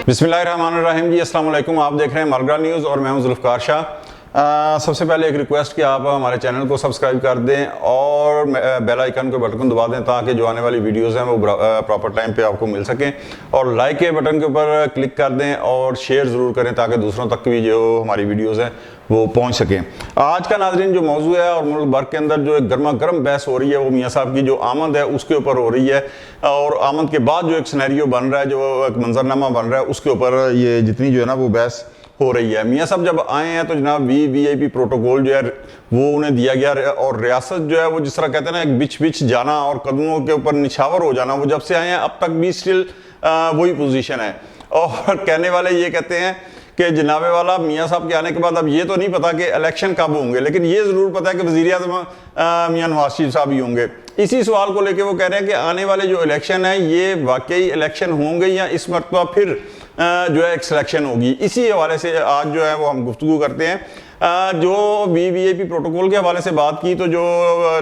बिस्मिल्लाहिर्रहमानिर्रहीम जी, अस्सलाम वालेकुम। आप देख रहे हैं मरगरा न्यूज़ और मैं हूं जुल्फ़कार शाह। सबसे पहले एक रिक्वेस्ट कि आप हमारे चैनल को सब्सक्राइब कर दें और बेल आइकन के बटन को दबा दें ताकि जो आने वाली वीडियोस हैं वो प्रॉपर टाइम पे आपको मिल सकें, और लाइक के बटन के ऊपर क्लिक कर दें और शेयर ज़रूर करें ताकि दूसरों तक भी जो हमारी वीडियोज़ हैं वो पहुंच सकें। आज का नाज़रीन जो मौजू है और मुल्क भर के अंदर जो एक गर्मा गर्म बहस हो रही है वो मियाँ साहब की जो आमद है उसके ऊपर हो रही है, और आमद के बाद जो एक सिनेरियो बन रहा है, जो एक मंजरनामा बन रहा है, उसके ऊपर ये जितनी जो है ना वो बहस हो रही है। मियाँ साहब जब आए हैं तो जनाब वीआईपी प्रोटोकॉल जो है वो उन्हें दिया गया, और रियासत जो है वो जिस तरह कहते हैं ना एक बिछ बिछ जाना और कदमों के ऊपर निछावर हो जाना, वो जब से आए हैं अब तक भी स्टिल वही पोजीशन है। और कहने वाले ये कहते हैं कि जनाबे वाला मियाँ साहब के आने के बाद अब ये तो नहीं पता कि इलेक्शन कब होंगे, लेकिन ये ज़रूर पता है कि वज़ीर-ए-आज़म मियाँ नवाज शरीफ साहब ही होंगे। इसी सवाल को लेके वो कह रहे हैं कि आने वाले जो इलेक्शन है ये वाकई इलेक्शन होंगे या इस मरतबा फिर जो है एक सिलेक्शन होगी। इसी हवाले से आज जो है वो हम गुफ्तगू करते हैं। जो वीआईपी प्रोटोकॉल के हवाले से बात की तो जो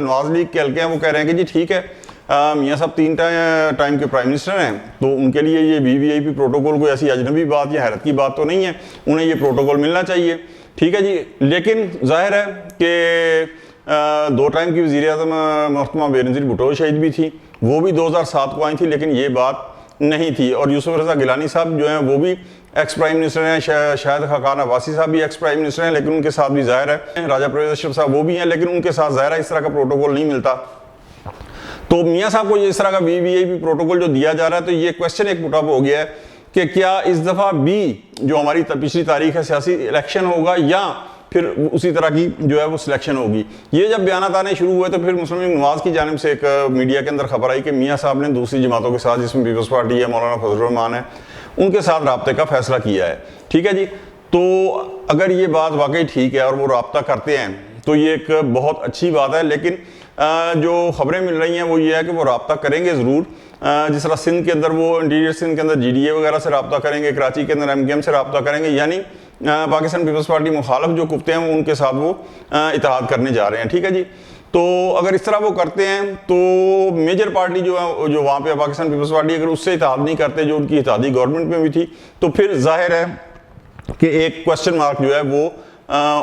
नवाज लीग के हल्के हैं वो कह रहे हैं कि जी ठीक है, मियाँ साहब 3 टाइम के प्राइम मिनिस्टर हैं तो उनके लिए ये वीआईपी प्रोटोकॉल कोई ऐसी अजनबी बात या हैरत की बात तो नहीं है, उन्हें ये प्रोटोकॉल मिलना चाहिए। ठीक है जी, लेकिन जाहिर है कि 2 टाइम की वज़ीर-ए-आज़म मोहतरमा बेनज़ीर भुट्टो शहीद भी थी, वो भी 2007 को आई थी, लेकिन ये बात नहीं थी। और यूसुफ रज़ा गिलानी साहब जो हैं वो भी एक्स प्राइम मिनिस्टर हैं, शाहिद खाकान अब्बासी साहब भी एक्स प्राइम मिनिस्टर हैं, लेकिन उनके साथ भी जाहिर है राजा परवेज़ अशरफ साहब वो भी हैं, लेकिन उनके साथ जाहिर है इस तरह का प्रोटोकॉल नहीं मिलता। तो मियाँ साहब को इस तरह का वीआईपी प्रोटोकॉल जो दिया जा रहा है, तो ये क्वेश्चन एक पुटअप हो गया है कि क्या इस दफ़ा भी जो हमारी पिछली तारीख है सियासी इलेक्शन होगा या फिर उसी तरह की जो है वो सिलेक्शन होगी। ये जब बयानात आने शुरू हुए तो फिर मुस्लिम लीग नवाज की जानिब से एक मीडिया के अंदर खबर आई कि मियाँ साहब ने दूसरी जमातों के साथ, जिसमें पीपल्स पार्टी है, मौलाना फजल रहमान है, उनके साथ राब्ते का फैसला किया है। ठीक है जी, तो अगर ये बात वाकई ठीक है और वो राब्ता करते हैं तो ये एक बहुत अच्छी बात है, लेकिन जो खबरें मिल रही हैं वो ये है कि वो राब्ता करेंगे ज़रूर। जिस तरह सिंध के अंदर वो इंटीरियर सिंध के अंदर जीडीए वगैरह से राब्ता करेंगे, कराची के अंदर एमकेएम से राब्ता करेंगे, यानी पाकिस्तान पीपल्स पार्टी मुखालफ जो कुत्ते हैं उनके साथ वो इत्तेहाद करने जा रहे हैं। ठीक है जी, तो अगर इस तरह वो करते हैं तो मेजर पार्टी जो है जो वहाँ पे पाकिस्तान पीपल्स पार्टी अगर उससे इत्तेहाद नहीं करते, जो उनकी इत्तेहादी गवर्नमेंट में भी थी, तो फिर जाहिर है कि एक क्वेश्चन मार्क जो है वो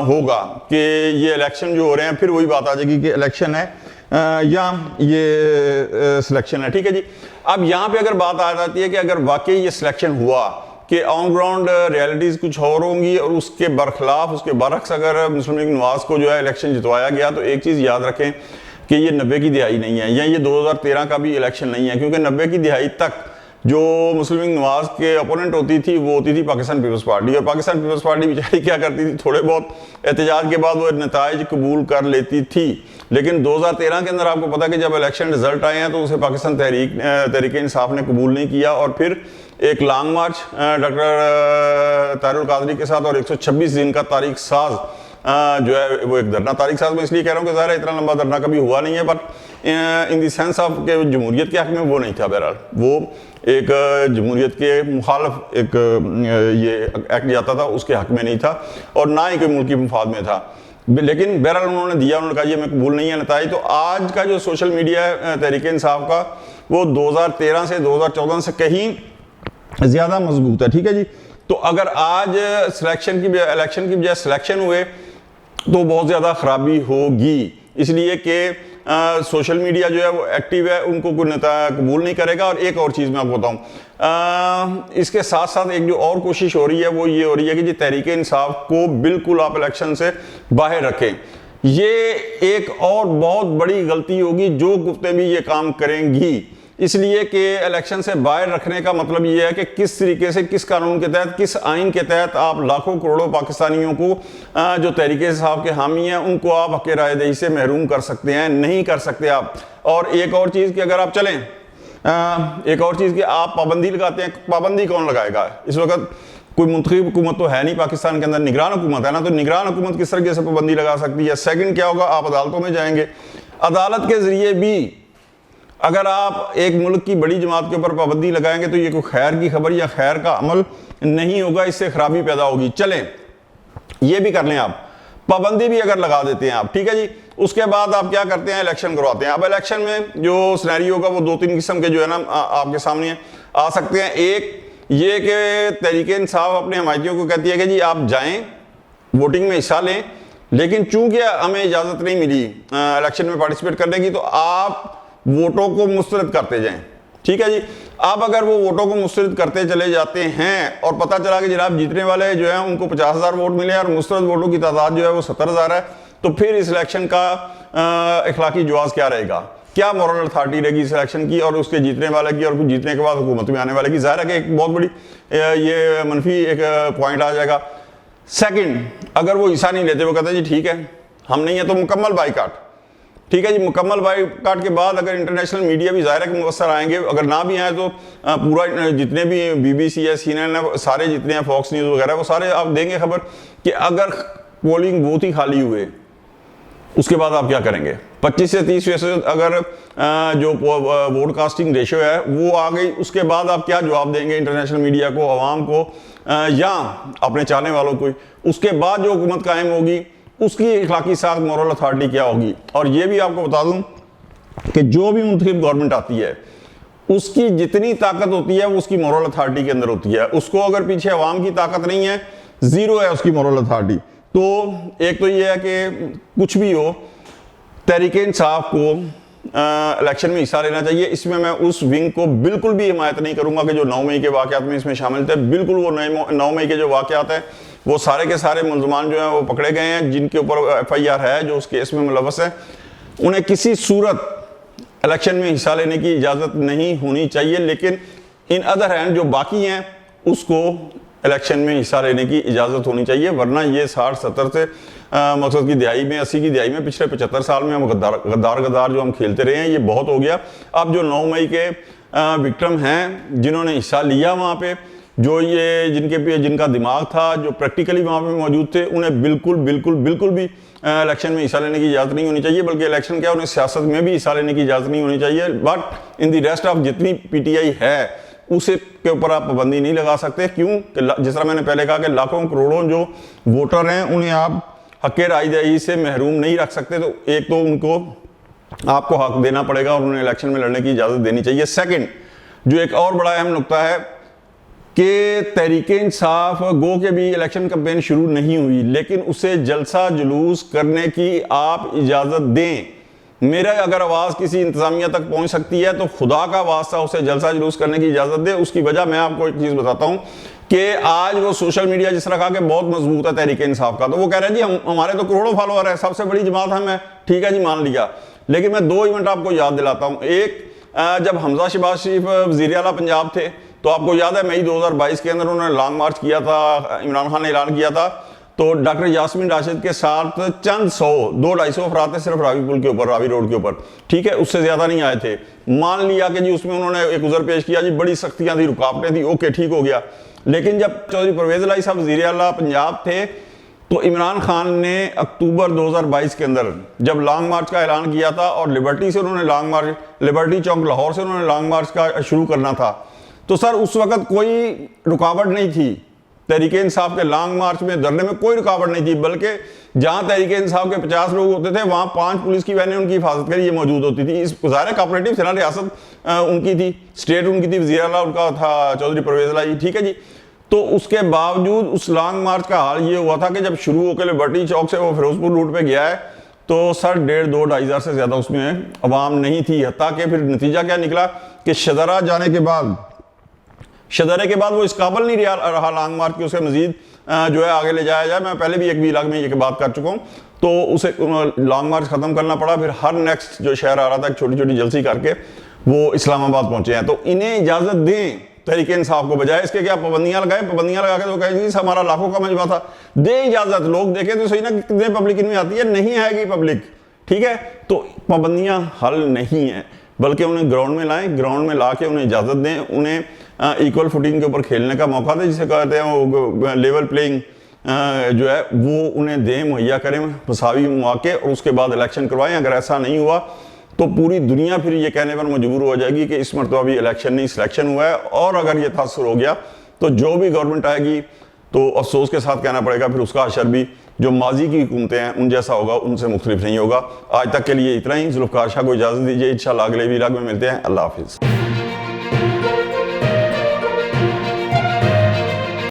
होगा कि ये इलेक्शन जो हो रहे हैं, फिर वही बात आ जाएगी कि इलेक्शन है या ये सिलेक्शन है। ठीक है जी, अब यहाँ पे अगर बात आ जाती है कि अगर वाकई ये सिलेक्शन हुआ कि ऑन ग्राउंड रियलिटीज़ कुछ और होंगी और उसके बरखिलाफ, उसके बरक्स अगर मुस्लिम लीग नवाज को जो है इलेक्शन जितवाया गया, तो एक चीज़ याद रखें कि ये 90 की दिहाई नहीं है या ये 2013 का भी इलेक्शन नहीं है, क्योंकि 90 की दिहाई तक जो मुस्लिम लीग नवाज के अपोनेंट होती थी वो होती थी पाकिस्तान पीपल्स पार्टी, और पाकिस्तान पीपल्स पार्टी बेचारी क्या करती थी, थोड़े बहुत एहतजाज के बाद वो नताइज कबूल कर लेती थी। लेकिन 2013 के अंदर आपको पता है कि जब इलेक्शन रिजल्ट आए हैं तो उसे पाकिस्तान तहरीक इंसाफ ने कबूल नहीं किया, और फिर एक लॉन्ग मार्च डॉक्टर तारिक कादरी के साथ और 126 दिन का तारीख साज जो है वो एक धरना, तारीख साज मैं इसलिए कह रहा हूँ कि ज़ाहिर है इतना लंबा धरना कभी हुआ नहीं है, but in the sense of के जमहूरियत के हक में वो नहीं था। बहरहाल वो एक जमहूरियत के मुखालफ एक ये एक्ट जाता था, उसके हक में नहीं था और ना ही कोई मुल्की मफाद में था, लेकिन बहरहाल उन्होंने दिया, उन्होंने कहा ये मैं कबूल नहीं है नताइज। तो आज का जो सोशल मीडिया है तहरीक इंसाफ का, वो 2013 से 2014 से कहीं ज़्यादा मजबूत है। ठीक है जी, तो अगर आज इलेक्शन की बजाय सिलेक्शन हुए तो बहुत ज़्यादा खराबी होगी, इसलिए कि सोशल मीडिया जो है वो एक्टिव है, उनको कोई नेता कबूल नहीं करेगा। और एक और चीज़ मैं आपको बताऊँ, इसके साथ साथ एक जो और कोशिश हो रही है वो ये हो रही है कि जी तहरीक इंसाफ को बिल्कुल आप इलेक्शन से बाहर रखें। ये एक और बहुत बड़ी गलती होगी जो गुफ्ते भी ये काम करेंगी, इसलिए कि इलेक्शन से बाहर रखने का मतलब ये है कि किस तरीके से, किस कानून के तहत, किस आइन के तहत आप लाखों करोड़ों पाकिस्तानियों को जो तहरीक इंसाफ के हामी हैं उनको आप हक़ रायदही से महरूम कर सकते हैं, नहीं कर सकते आप। और एक और चीज़ कि अगर आप चलें, एक और चीज़ कि आप पाबंदी लगाते हैं, पाबंदी कौन लगाएगा? इस वक्त कोई मुंतखब हुकूमत तो है नहीं पाकिस्तान के अंदर, निगरान हुकूमत है ना, तो निगरान हुकूमत किस तरीके से पाबंदी लगा सकती है? सेकंड क्या होगा, आप अदालतों में जाएंगे, अदालत के ज़रिए भी अगर आप एक मुल्क की बड़ी जमात के ऊपर पाबंदी लगाएंगे तो ये कोई खैर की खबर या खैर का अमल नहीं होगा, इससे खराबी पैदा होगी। चलें ये भी कर लें, आप पाबंदी भी अगर लगा देते हैं आप, ठीक है जी, उसके बाद आप क्या करते हैं, इलेक्शन करवाते हैं। अब इलेक्शन में जो सिनेरियो होगा वो 2-3 किस्म के जो है ना आपके सामने आ सकते हैं। एक, ये कि तहरीक इंसाफ अपने हमायतियों को कहती है कि जी आप जाएं, वोटिंग में हिस्सा लें, लेकिन चूंकि हमें इजाज़त नहीं मिली इलेक्शन में पार्टिसिपेट करने की, तो आप वोटों को मुस्तरद करते जाएं। ठीक है जी। अब अगर वो वोटों को मुस्तरद करते चले जाते हैं और पता चला कि जनाब जीतने वाले जो है उनको 50,000 वोट मिले और मुस्तरद वोटों की तादाद जो है वो 70,000 है, तो फिर इस इलेक्शन का इखलाकी जवाज़ क्या रहेगा, क्या मॉरल अथॉरिटी रहेगी इस इलेक्शन की और उसके जीतने वाले की और जीतने के बाद हुकूमत में आने वाले की। ज़ाहिर है कि एक बहुत बड़ी ये मनफी एक पॉइंट आ जाएगा। सेकंड, अगर वो हिस्सा नहीं लेते, वो कहते हैं जी ठीक है हम नहीं है तो मुकम्मल बाइकाट। ठीक है जी, मुकम्मल बाइकाट के बाद अगर इंटरनेशनल मीडिया भी ज़ाहिर है कि मुवस्सर आएंगे, अगर ना भी आए तो पूरा जितने भी BBC है, CNN है, सारे जितने हैं, फॉक्स न्यूज़ वगैरह, वो सारे आप देंगे खबर कि अगर पोलिंग बूथ ही खाली हुए उसके बाद आप क्या करेंगे। 25 से 30% अगर जो वोट कास्टिंग रेशियो है वो आ गई, उसके बाद आप क्या जवाब देंगे इंटरनेशनल मीडिया को, आवाम को या अपने चाहने वालों को। उसके बाद जो हुकूमत कायम होगी उसकी इखलाकी साख मॉरल अथॉरिटी क्या होगी। और ये भी आपको बता दूं कि जो भी मुंतखब गवर्नमेंट आती है उसकी जितनी ताकत होती है वो उसकी मॉरल अथॉरिटी के अंदर होती है। उसको अगर पीछे अवाम की ताकत नहीं है, जीरो है उसकी मॉरल अथॉरिटी। तो एक तो ये है कि कुछ भी हो, तहरीक इंसाफ को इलेक्शन में हिस्सा लेना चाहिए। इसमें मैं उस विंग को बिल्कुल भी हिमायत नहीं करूंगा कि जो 9 मई के वाकयात में इसमें शामिल थे। बिल्कुल वो 9 मई के जो वाकयात हैं वो सारे के सारे मुल्ज़मान जो हैं वो पकड़े गए हैं, जिनके ऊपर FIR है, जो उस केस में मुलव्वस है, उन्हें किसी सूरत इलेक्शन में हिस्सा लेने की इजाज़त नहीं होनी चाहिए। लेकिन इन अदर हैंड जो बाकी हैं उसको इलेक्शन में हिस्सा लेने की इजाज़त होनी चाहिए, वरना ये 60-70 से मकसद की दिहाई में, 80 की दिहाई में, पिछले 75 साल में हम गद्दार जो हम खेलते रहे हैं, ये बहुत हो गया। अब जो 9 मई के विक्टिम हैं जिन्होंने हिस्सा लिया वहाँ पे, जो ये जिनका दिमाग था, जो प्रैक्टिकली वहाँ पे मौजूद थे, उन्हें बिल्कुल बिल्कुल बिल्कुल भी इलेक्शन में हिस्सा लेने की इजाज़त नहीं होनी चाहिए। बल्कि इलेक्शन क्या, उन्हें सियासत में भी हिस्सा लेने की इजाज़त नहीं होनी चाहिए। But in the rest of जितनी PTI है उसे के ऊपर आप पाबंदी नहीं लगा सकते। क्यों कि जिस तरह मैंने पहले कहा कि लाखों करोड़ों जो वोटर हैं उन्हें आप हक़ राय से महरूम नहीं रख सकते। तो एक तो उनको आपको हक देना पड़ेगा और उन्हें इलेक्शन में लड़ने की इजाज़त देनी चाहिए। सेकंड, जो एक और बड़ा अहम नुकता है कि तहरीक इंसाफ गो के भी इलेक्शन कैंपेन शुरू नहीं हुई, लेकिन उसे जलसा जुलूस करने की आप इजाज़त दें। मेरा अगर आवाज़ किसी इंतजामिया तक पहुंच सकती है तो खुदा का वास्ता उसे जलसा जुलूस करने की इजाज़त दे। उसकी वजह मैं आपको एक चीज़ बताता हूं कि आज वो सोशल मीडिया जिस तरह कहा कि बहुत मजबूत है तहरीक इंसाफ का, तो वो कह रहे हैं जी हमारे तो करोड़ों फॉलोअर है, सबसे बड़ी जमात है। मैं ठीक है जी मान लिया, लेकिन मैं 2 इवेंट आपको याद दिलाता हूँ। एक, जब हमजा शहबाज शरीफ वज़ीर आला पंजाब थे तो आपको याद है मई 2022 के अंदर उन्होंने लॉन्ग मार्च किया था, इमरान खान ने ऐलान किया था। तो डॉक्टर यास्मीन राशिद के साथ चंद 200-250 अफराद थे सिर्फ रावी पुल के ऊपर, रावी रोड के ऊपर। ठीक है, उससे ज्यादा नहीं आए थे। मान लिया कि जी उसमें उन्होंने एक उज़र पेश किया जी, बड़ी सख्तियां थी, रुकावटें थी, ओके ठीक हो गया। लेकिन जब चौधरी परवेज़ इलाही साहब वज़ीर आला पंजाब थे तो इमरान खान ने अक्टूबर 2022 के अंदर जब लॉन्ग मार्च का ऐलान किया था और लिबर्टी से उन्होंने लॉन्ग मार्च, लिबर्टी चौक लाहौर से उन्होंने लॉन्ग मार्च का शुरू करना था, तो सर उस वक्त कोई रुकावट नहीं थी। तहरीक इंसाफ के लॉन्ग मार्च में धरने में कोई रुकावट नहीं थी, बल्कि जहां तहरीक इंसाफ के 50 लोग होते थे वहां 5 पुलिस की वैनें उनकी हिफाजत के लिए मौजूद होती थी। इस ज़ाहिर कोऑपरेटिव सेना रियासत उनकी थी, स्टेट उनकी थी, वज़ीर आला उनका था चौधरी परवेज़ इलाही। ठीक है जी। तो उसके बावजूद उस लॉन्ग मार्च का हाल ये हुआ था कि जब शुरू होकर लिबर्टी चौक से वो फिरोजपुर रूट पे गया है तो सर 1.5-2-2.5 हज़ार से ज़्यादा उसमें अवाम नहीं थी। हत्ता कि फिर नतीजा क्या निकला कि शदरा जाने के बाद, शदरे के बाद वो इस काबिल नहीं रहा लॉन्ग मार्च की उसे मजीद जो है आगे ले जाया जाए। मैं पहले भी एक व्लॉग में ये बात कर चुका हूँ। तो उसे लॉन्ग मार्च ख़त्म करना पड़ा। फिर हर नेक्स्ट जो शहर आ रहा था छोटी छोटी जलसी करके वो इस्लामाबाद पहुंचे हैं। तो इन्हें इजाज़त दें तहरीक इंसाफ को, बजाय इसके क्या पाबंदियां लगाए, पाबंदियां लगा के तो कहेंगे हमारा लाखों का मजबा था। दे इजाज़त, लोग देखें तो सही ना कितने पब्लिक इनमें आती है, नहीं आएगी पब्लिक। ठीक है, तो पाबंदियां हल नहीं है, बल्कि उन्हें ग्राउंड में लाएं, ग्राउंड में ला के उन्हें इजाज़त दें, उन्हें इक्वल फुटिंग के ऊपर खेलने का मौका दें, जिसे कहते हैं वो लेवल प्लेइंग जो है वो उन्हें दें, मुहैया करें मसावी मौके, और उसके बाद इलेक्शन करवाएं। अगर ऐसा नहीं हुआ तो पूरी दुनिया फिर ये कहने पर मजबूर हो जाएगी कि इस मरतबा भी इलेक्शन नहीं सिलेक्शन हुआ है। और अगर ये तासुर हो गया तो जो भी गवर्नमेंट आएगी तो अफसोस के साथ कहना पड़ेगा फिर उसका असर भी जो माजी की हुकूमतें हैं उन जैसा होगा, उनसे मुख्तलिफ नहीं होगा। आज तक के लिए इतना ही। जुल्फ़कार शाह को इजाज़त दीजिए, इंशाअल्लाह अगले व्लॉग में मिलते हैं। अल्लाह हाफिज़।